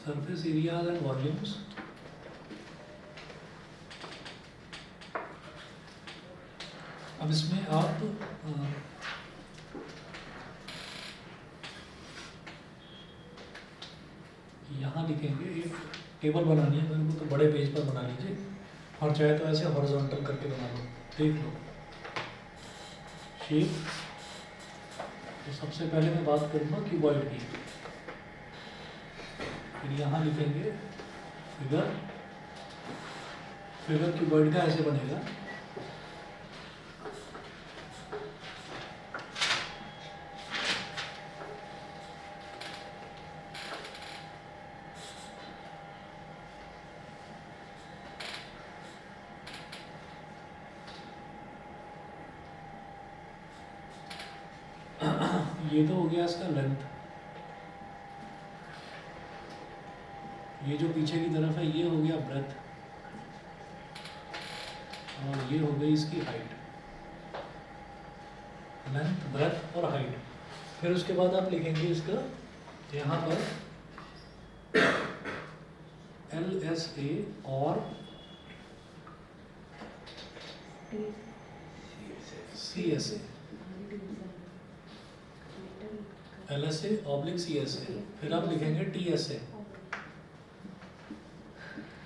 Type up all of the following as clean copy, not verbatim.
surface areas and volumes. अब इसमें आप यहाँ लिखेंगे, एक टेबल बनानी है मेरे को, तो बड़े पेज पर बना लीजिए, और चाहे तो ऐसे हॉरिजॉन्टल करके बना लो। देख लो शेप। तो सबसे पहले मैं बात करूँगा क्यूबॉइड की, फिर यहाँ लिखेंगे फिगर। फिगर क्यूबॉइड का ऐसे बनेगा। ये तो हो गया इसका लेंथ। ये जो पीछे की तरफ है ये हो गया ब्रेथ, और ये हो गई इसकी हाइट। लेंथ, ब्रेथ और हाइट। फिर उसके बाद आप लिखेंगे इसका यहाँ पर LSA और CSA। LSA oblique CSA। फिर आप लिखेंगे TSA।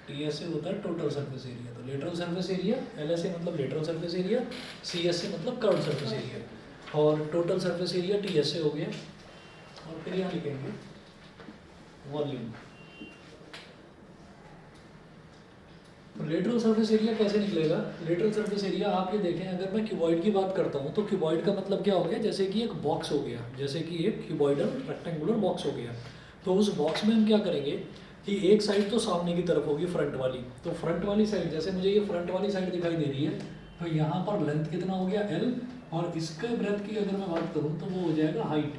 TSA होता है टोटल सरफेस एरिया। तो लेटरल सरफेस एरिया, LSA मतलब लेटरल सरफेस एरिया, CSA मतलब कर्व सरफेस एरिया, और टोटल सरफेस एरिया TSA हो गया। और फिर यहाँ लिखेंगे वॉल्यूम। तो लेटरल सरफेस एरिया कैसे निकलेगा? लेटरल सरफेस एरिया आप ये देखें, अगर मैं क्यूबॉइड की बात करता हूँ तो क्यूबॉइड का मतलब क्या हो गया? जैसे कि एक बॉक्स हो गया, जैसे कि एक क्यूबॉइडल रेक्टेंगुलर बॉक्स हो गया। तो उस बॉक्स में हम क्या करेंगे कि एक साइड तो सामने की तरफ होगी, फ्रंट वाली। तो फ्रंट वाली साइड, जैसे मुझे ये फ्रंट वाली साइड दिखाई दे रही है, तो यहाँ पर लेंथ कितना हो गया L, और इसके ब्रेथ की अगर मैं बात करूँ तो वो हो जाएगा हाइट।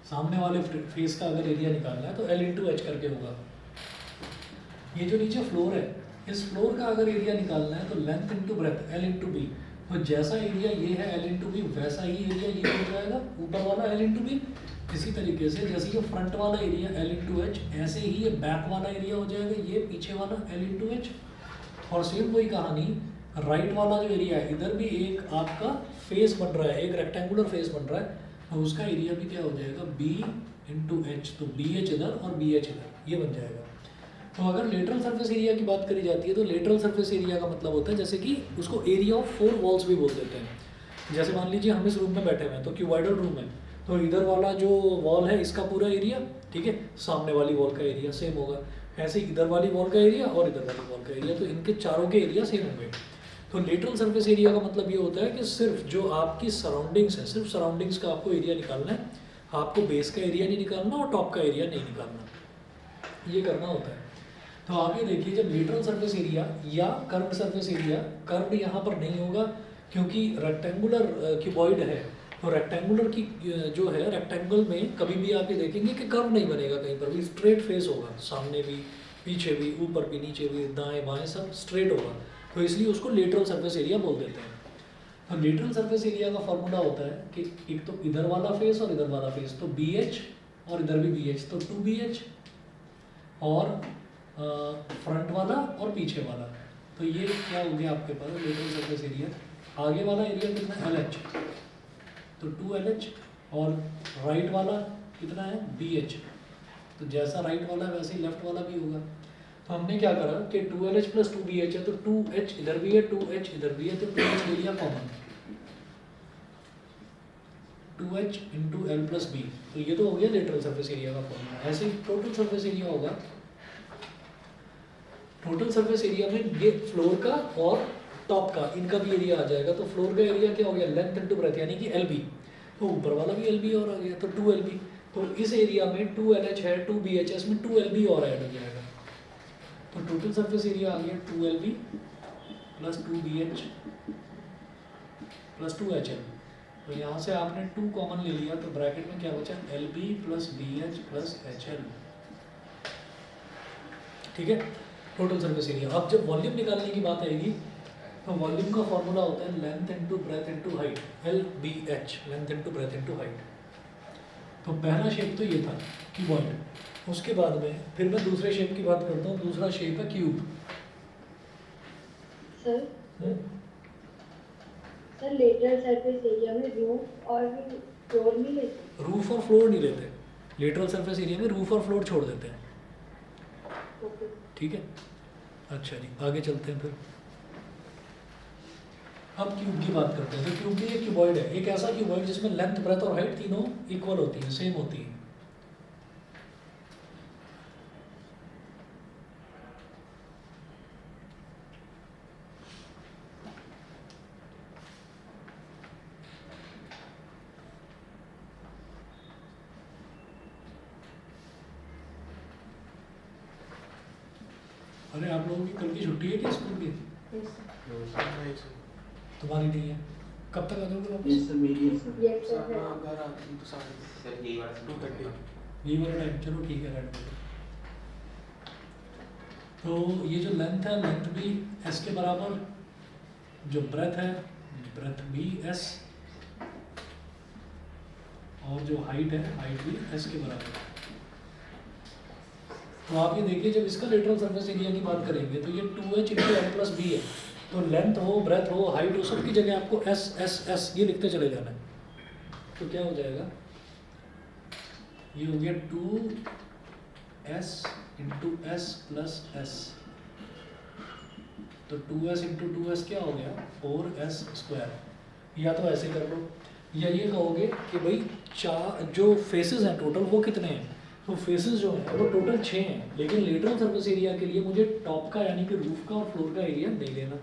सामने वाले फेस का अगर एरिया निकालना है तो L इंटू एच करके होगा। ये जो नीचे फ्लोर है, इस फ्लोर का अगर एरिया निकालना है तो length into breadth L into B. तो जैसा एरिया ये है L इंटू बी, वैसा ही एरिया ये हो जाएगा ऊपर वाला L इंटू बी। इसी तरीके से जैसे ये फ्रंट वाला एरिया L इंटू एच, ऐसे ही ये बैक वाला एरिया हो जाएगा ये पीछे वाला L इंटू एच। और सेम वही कहानी, राइट वाला जो एरिया है, इधर भी एक आपका फेस बन रहा है, एक रेक्टेंगुलर फेस बन रहा है, तो उसका एरिया भी क्या हो जाएगा B इंटू एच। तो बी एच इधर और बी एच इधर, ये बन जाएगा। तो अगर लेटरल सरफेस एरिया की बात करी जाती है तो लेटरल सरफेस एरिया का मतलब होता है, जैसे कि उसको एरिया ऑफ 4 वॉल्स भी बोल देते हैं। जैसे मान लीजिए हम इस रूम में बैठे हुए हैं, तो क्यूबॉइडल रूम है, तो इधर वाला जो वॉल है इसका पूरा एरिया, ठीक है, सामने वाली वॉल का एरिया सेम होगा। ऐसे इधर वाली वॉल का एरिया और इधर वाली वॉल का एरिया, तो इनके चारों के एरिया सेम होंगे। तो लेटरल सरफेस एरिया का मतलब ये होता है कि सिर्फ जो आपकी सराउंडिंग्स है, सिर्फ सराउंडिंग्स का आपको एरिया निकालना है। आपको बेस का एरिया नहीं निकालना और टॉप का एरिया नहीं निकालना, ये करना होता है। तो आगे देखिए, जब लेटरल सरफेस एरिया या कर्व्ड सरफेस एरिया, कर्व्ड यहाँ पर नहीं होगा क्योंकि रेक्टेंगुलर क्यूबॉइड है, तो रेक्टेंगुलर की जो है, रेक्टेंगल में कभी भी आप ये देखेंगे कि कर्व नहीं बनेगा, कहीं पर भी स्ट्रेट फेस होगा, सामने भी, पीछे भी, ऊपर भी, नीचे भी, दाएं बाएं सब स्ट्रेट होगा। तो इसलिए उसको लेटरल सरफेस एरिया बोल देते हैं। तो लेटरल सरफेस एरिया का फॉर्मूला होता है कि एक तो इधर वाला फेस और इधर वाला फेस, तो BH और इधर भी BH, तो 2BH, और फ्रंट वाला और पीछे वाला। तो ये क्या हो गया आपके पास लेटरल सरफेस एरिया। आगे वाला एरिया कितना LH, तो 2LH, और राइट वाला कितना है BH। तो जैसा राइट वाला है वैसे ही लेफ्ट वाला भी होगा। तो हमने क्या करा कि 2LH प्लस 2BH है, तो 2H इधर भी है, 2H इधर भी है, तो 2H ले लिया common, 2H into L plus B। तो ये तो हो गया लेटरल सरफेस एरिया का फॉर्मूला। ऐसे ही टोटल सरफेस एरिया होगा। टोटल सरफेस एरिया में ये फ्लोर का और टॉप का, इनका भी एरिया आ जाएगा। तो फ्लोर का एरिया क्या हो गया? लेंथ इंटू ब्रेथ, यानी कि LB। तो ऊपर वाला भी LB और आ गया, तो 2LB। तो इस एरिया में 2LH है, 2BH, में 2LB और ऐड हो जाएगा। तो टोटल सरफेस एरिया आ गया 2LB plus 2BH plus 2HL। तो यहाँ से आपने 2 कॉमन ले लिया, तो ब्रैकेट में क्या बचा? LB plus BH plus HL, ठीक है, टोटल सरफेस एरिया। अब जब वॉल्यूम निकालने की बात आएगी तो वॉल्यूम का फॉर्मूला होता है length into breath into height, LBH, length into breath into height. तो पहला शेप तो ये था क्यूबॉइड। उसके बाद में फिर मैं दूसरे शेप की बात करता हूँ। दूसरा शेप है क्यूब। सर हम्म, सर लेटरल सरफेस एरिया में रूफ और फ्लोर नहीं लेते? रूफ और फ्लोर नहीं लेते। लेटरल सरफेस एरिया में रूफ और फ्लोर छोड़ देते हैं। ओके। ठीक है, अच्छा जी आगे चलते हैं फिर। अब क्यूब की बात करते हैं। तो क्यूब भी एक क्यूबॉइड है, एक ऐसा क्यूबॉइड जिसमें लेंथ ब्रेथ और हाइट तीनों इक्वल होती है, सेम होती है। अरे आप लोगों की कल की छुट्टी है क्या स्कूल की? Yes sir. तुम्हारी नहीं है, कब तक आ जाओगे वापस? यस सर, मेरी है सर। Yes sir. घर आती हूँ तो साढ़े सर यही वाला 2:30। यही वाला टाइम, चलो ठीक है रहने दो। तो ये जो लेंथ है, लेंथ भी एस के बराबर, जो ब्रेथ है ब्रेथ भी एस, और जो हाइट है हाइट भी एस के बराबर। तो आप ये देखिए, जब इसका लेटरल सरफेस एरिया की बात करेंगे तो ये 2h into M plus B है। तो लेंथ हो, ब्रेथ हो, हाइट हो, सबकी जगह आपको एस एस एस ये लिखते चले जाना है। तो क्या हो जाएगा, ये हो गया 2s into S plus S. तो 2s इंटू 2s क्या हो गया 4s स्क्वायर। या तो ऐसे कर लो, या ये कहोगे कि भाई चार जो फेसेस हैं टोटल वो कितने हैं। तो फेसेस जो हैं वो टोटल 6 हैं, लेकिन लेटरल सरफेस एरिया के लिए मुझे टॉप का यानी कि रूफ का और फ्लोर का एरिया नहीं लेना।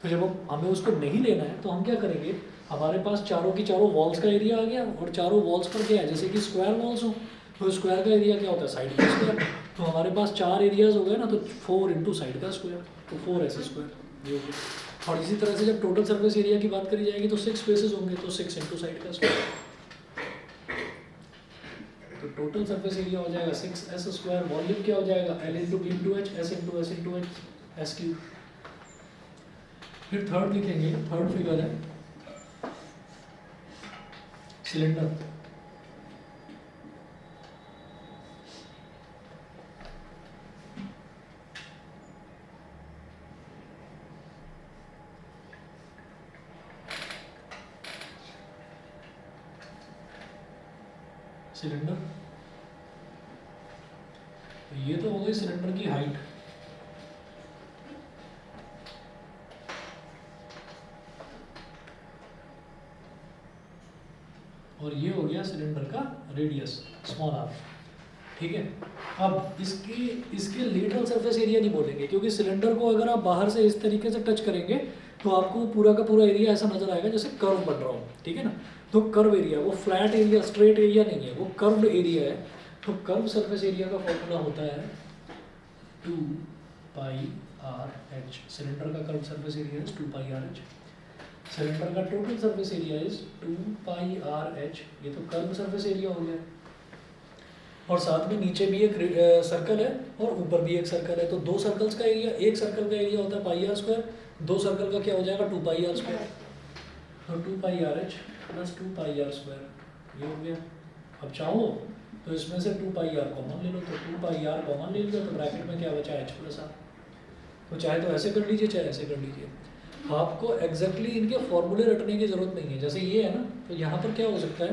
तो जब हमें उसको नहीं लेना है तो हम क्या करेंगे, हमारे पास चारों की चारों वॉल्स का एरिया आ गया, और चारों वॉल्स पर क्या है, जैसे कि स्क्वायर वॉल्स हो तो स्क्वायर का एरिया क्या होता है साइड का स्क्वायर। तो हमारे पास 4 एरियाज हो गए ना, तो 4 इंटू साइड का स्क्वायर, तो 4s स्क्वायर ये हो गया। और इसी तरह से जब टोटल सरफेस एरिया की बात करी जाएगी तो 6 फेसेस होंगे, तो 6 इंटू साइड का स्क्वायर। तो टोटल सरफेस एरिया हो जाएगा 6s स्क्वायर। वॉल्यूम क्या हो जाएगा L into B into H, S into S into H, S cube. फिर थर्ड लिखेंगे, थर्ड फिगर है सिलेंडर। सिलेंडर, तो ये तो हो गई सिलेंडर की हाइट। और ये हो गया सिलेंडर का रेडियस स्मॉल आर। ठीक है, अब इसकी इसके लेटरल सरफेस एरिया नहीं बोलेंगे, क्योंकि सिलेंडर को अगर आप बाहर से इस तरीके से टच करेंगे तो आपको पूरा का पूरा एरिया ऐसा नजर आएगा जैसे कर्व बन रहा हो। ठीक है ना, तो कर्व एरिया, वो फ्लैट एरिया स्ट्रेट एरिया नहीं है, वो कर्व्ड एरिया है। तो कर्व सरफेस एरिया का फॉर्मूला होता है 2 पाई आर एच। सिलेंडर का curve surface area is 2 pi r h. Cylinder का total surface area is 2 pi r h. ये तो कर्व सरफेस एरिया हो गया, और साथ में नीचे भी एक सर्कल है और ऊपर भी एक सर्कल है। तो दो सर्कल्स का एरिया, एक सर्कल का एरिया होता है पाई आर स्क्वायर, दो सर्कल का क्या हो जाएगा 2 पाई आर स्क्वायर। तो 2 pi r h plus 2 pi r square ये हो गया। अब चाहो तो इसमें से 2 पाई आर कॉमन ले लो, तो 2 पाई आर कॉमन ले लिया तो ब्रैकेट में क्या बचा एच प्लस आर। तो चाहे तो ऐसे कर लीजिए चाहे ऐसे कर लीजिए, आपको एग्जैक्टली इनके फॉर्मूले रटने की जरूरत नहीं है। जैसे ये है ना, तो यहाँ पर क्या हो सकता है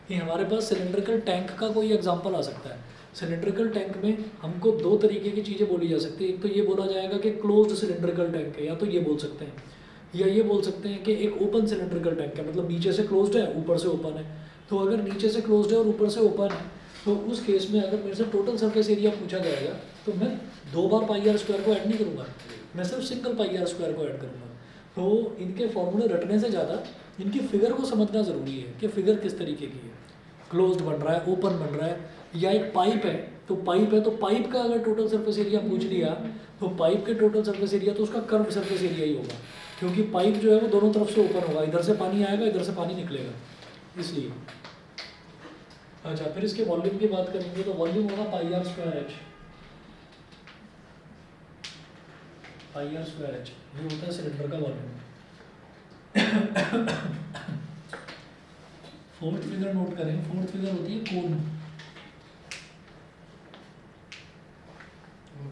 कि हमारे पास सिलेंड्रिकल टैंक का कोई एग्जांपल आ सकता है। सिलेंड्रिकल टैंक में हमको दो तरीके की चीज़ें बोली जा सकती है। एक तो ये बोला जाएगा कि क्लोज्ड सिलेंड्रिकल टैंक है, या तो ये बोल सकते हैं, या ये बोल सकते हैं कि एक ओपन सिलेंड्रिकल टैंक है, मतलब नीचे से क्लोज्ड है ऊपर से ओपन है। तो अगर नीचे से क्लोज्ड है और ऊपर से ओपन है, तो उस केस में अगर मेरे से टोटल सरफेस एरिया पूछा जाएगा तो मैं 2 बार पाई आर स्क्वायर को ऐड नहीं करूँगा, मैं सिर्फ सिंगल पाई आर स्क्वायर को ऐड करूँगा। तो इनके फॉर्मूले रटने से ज़्यादा इनकी फिगर को समझना ज़रूरी है कि फिगर किस तरीके की है, क्लोज्ड बन रहा है, ओपन बन रहा है, या एक पाइप है। तो पाइप है, तो पाइप का अगर टोटल सरफेस एरिया पूछ लिया तो पाइप के टोटल सरफेस एरिया तो उसका कर्व सरफेस एरिया ही होगा, क्योंकि पाइप जो है वो दोनों तरफ से ओपन होगा, इधर से पानी आएगा इधर से पानी निकलेगा, इसलिए। अच्छा, फिर इसके वॉल्यूम की बात करेंगे तो वॉल्यूम होगा pi r square h. Pi r square h ये होता है सिलेंडर का वॉल्यूम। फोर्थ फिगर नोट करें, फोर्थ फिगर होती है कोन।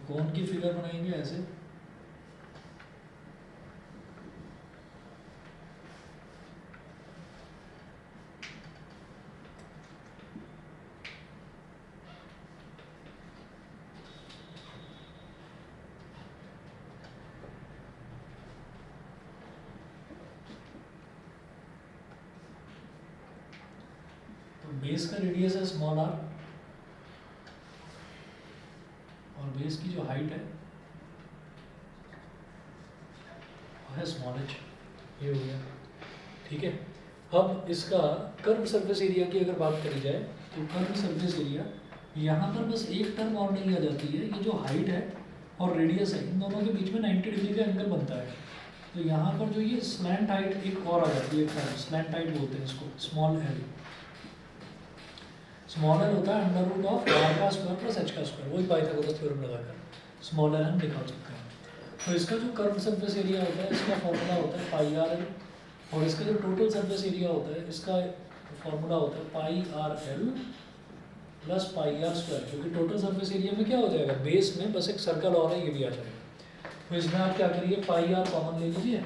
कोन की फिगर बनाएंगे ऐसे, तो बेस का रेडियस है स्मॉल आर और बेस की जो हाइट है वो है स्मॉल एच। ये हो गया, ठीक है। अब इसका कर्व सरफेस एरिया की अगर बात करी जाए तो कर्व सरफेस एरिया यहाँ पर बस एक टर्म और नहीं आ जाती है, ये जो हाइट है और रेडियस है इन दोनों के बीच में 90 डिग्री का एंगल बनता है। तो यहाँ पर जो ये स्लैंट हाइट एक और आ जाती है, टर्म स्लैंट हाइट बोलते हैं इसको, स्मॉल एल। स्मॉल एल होता है अंडर रूट ऑफ आर का स्क्वायर प्लस एच का स्क्वायर, वही पाइथागोरस थ्योरम लगाकर स्मॉल एल हम निकाल सकते हैं। तो इसका जो कर्व सरफेस एरिया होता है इसका फॉर्मूला होता है पाई आर एल, और इसका जो टोटल सरफेस एरिया होता है इसका फॉर्मूला होता है pi r l plus pi r square, क्योंकि टोटल सरफेस एरिया में क्या हो जाएगा, बेस में बस एक सर्कल और है, ये भी आ जाएगा। तो इसमें आप क्या करिए, पाई आर कॉमन ले लीजिए,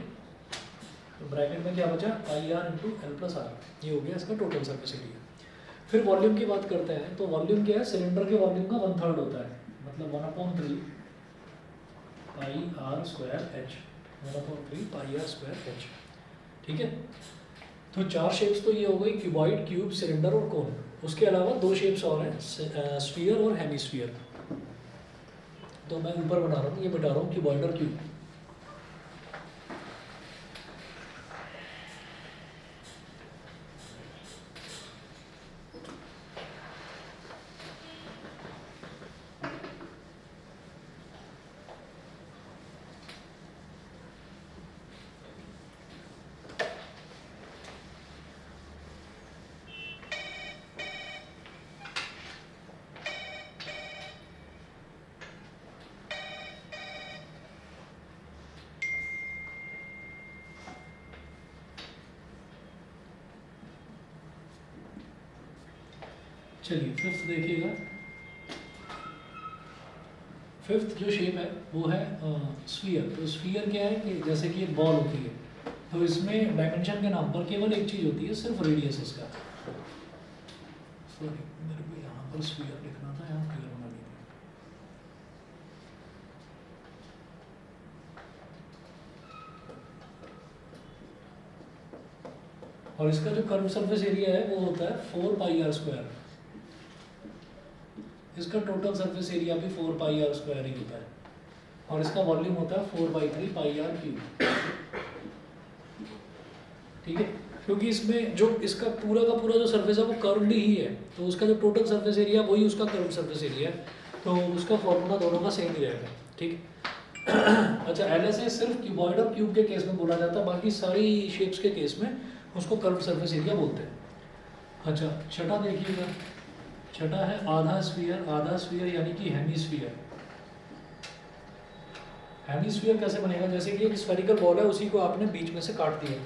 तो ब्रैकेट में क्या बचा, pi r into l plus r, ये हो गया इसका टोटल सरफेस एरिया। फिर वॉल्यूम की बात करते हैं, तो वॉल्यूम क्या है, सिलेंडर के वॉल्यूम का 1/3 होता है, मतलब 1/3 pi r square h, 1/3 pi r square h, ठीक है। तो 4 शेप्स तो ये हो गई, क्यूबॉइड, क्यूब, सिलेंडर और कोन। उसके अलावा 2 शेप्स और हैं, स्फीयर और हेमिस्फीयर। तो मैं ऊपर बना रहा हूँ, ये बता रहा हूँ क्यूबॉइड और क्यूब। चलिए फिफ्थ देखिएगा। फिफ्थ जो शेप है वो है स्फीयर। तो स्फीयर क्या है कि जैसे कि एक बॉल होती है, तो इसमें डायमेंशन के नाम पर केवल एक चीज़ होती है, सिर्फ रेडियस इसका। सॉरी, मेरे को यहाँ पर स्फीयर लिखना था, यहाँ फिगर बना दी। और इसका जो कर्व सरफेस एरिया है वो होता है 4 पाई आर स्क्वायर। इसका टोटल सरफेस एरिया भी 4 पाई आर स्क्वायर ही होता है, और इसका वॉल्यूम होता है 4/3 पाई आर क्यूब, ठीक है। क्योंकि इसमें जो इसका पूरा का पूरा जो सरफेस है वो कर्व्ड ही है, तो उसका जो टोटल सरफेस एरिया वही उसका कर्व सरफेस एरिया है, तो उसका फॉर्मूला दोनों का सेम ही रहेगा, ठीक। अच्छा, LSA सिर्फ क्यूबॉइड और क्यूब के केस में बोला जाता है, बाकी सारी शेप्स के केस में उसको कर्व सरफेस एरिया बोलते हैं। अच्छा, छठा देखिएगा, छठा है आधा स्फीयर यानी कि हेमिस्फीयर। हेमिस्फीयर कैसे बनेगा, जैसे कि एक स्फेरिकल बॉल है, उसी को आपने बीच में से काट दिया,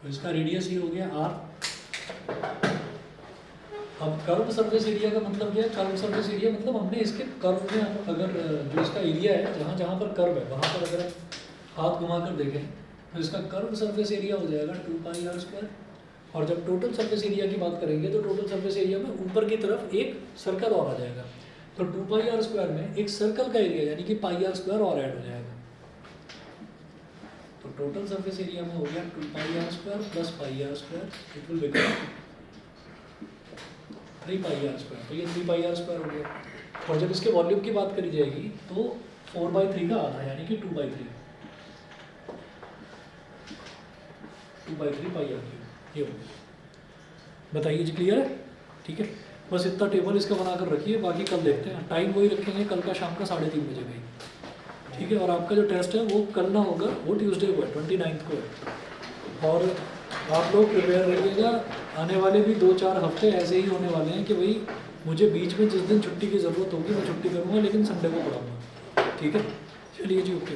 तो इसका रेडियस ही हो गया r। अब कर्व सरफेस एरिया का मतलब क्या है, कर्व सरफेस एरिया मतलब हमने इसके कर्व में अगर जो इसका एरिया है जहाँ जहाँ पर कर्व है वहाँ पर अगर हाथ घुमा कर देखें तो इसका कर्व सरफेस एरिया हो जाएगा 2 पाई आर स्क्वायर। और जब टोटल सरफेस एरिया की बात करेंगे तो टोटल सरफेस एरिया में ऊपर की तरफ एक सर्कल और आ जाएगा, तो 2 पाई आर स्क्वायर में एक सर्कल का एरिया यानी कि पाई आर स्क्वायर और ऐड हो जाएगा, तो टोटल सरफेस एरिया में हो गया 2 pi r square plus pi r square, it will become 3 pi r square. तो ये 3 पाई आर स्क्वायर हो गया। और जब इसके वॉल्यूम की बात करी जाएगी तो 4/3 का आधा यानी कि 2/3 पाई आर क्यूब, ये हो गया। बताइए जी, क्लियर है? ठीक है, बस इतना टेबल इसका बनाकर रखिए, बाकी कल देखते हैं। टाइम वही रखेंगे, कल का शाम का 3:30 बजे का ही, ठीक है। और आपका जो टेस्ट है वो कल ना होगा, वो ट्यूसडे को है, 29 को है। और आप लोग प्रिपेयर रहिएगा, आने वाले भी 2-4 हफ्ते ऐसे ही होने वाले हैं कि भाई मुझे बीच में जिस दिन छुट्टी की ज़रूरत होगी मैं छुट्टी करूँगा, लेकिन संडे को पढ़ाऊँगा, ठीक है। चलिए जी, ओके।